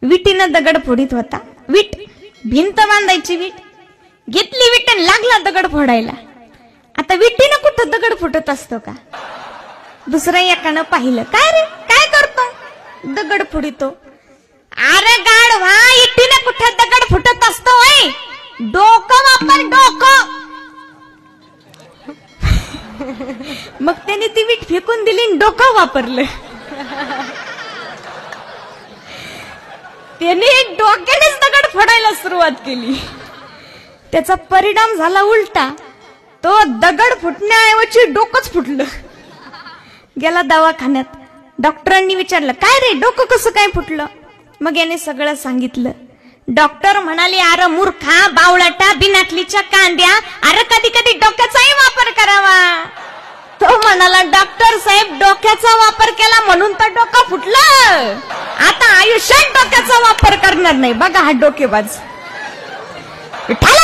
विटीनं दगड फोडीत होता. वीट भिंत बांधायची वीट घेतली विट आणि लागला दगड फोडायला. आता विटीनं कुठं दगड फुटत असतो का? दुसऱ्या एकानं पाहिलं, काय रे काय करतो? दगड फोडितो. अरे गाढवा, विटीनं कुठं दगड फुटत असतो? डोकं वापर, डोकं. मग त्याने ती वीट फेकून दिली आणि डोकं वापरलं. त्याने डोक्यानेच दगड फोडायला सुरुवात केली. त्याचा परिणाम झाला उलटा. तो दगड फुटण्याऐवजी डोकंच फुटलं. गेला दवाखान्यात. डॉक्टरांनी विचारलं, काय रे डोकं कसं काय फुटलं? मग याने सगळं सांगितलं. डॉक्टर म्हणाले, अरे मूर्खा, बावळाटा, बिनाकलीच्या कांद्या, अरे कधी कधी डोक्याचाही वापर करावा. तो म्हणाला, डॉक्टर साहेब डोक्याचा वापर केला म्हणून तर डोकं फुटलं. आता आयुष्यात डोक्याचा वापर करणार नाही. बघा हा डोकेबाज. विठ्ठला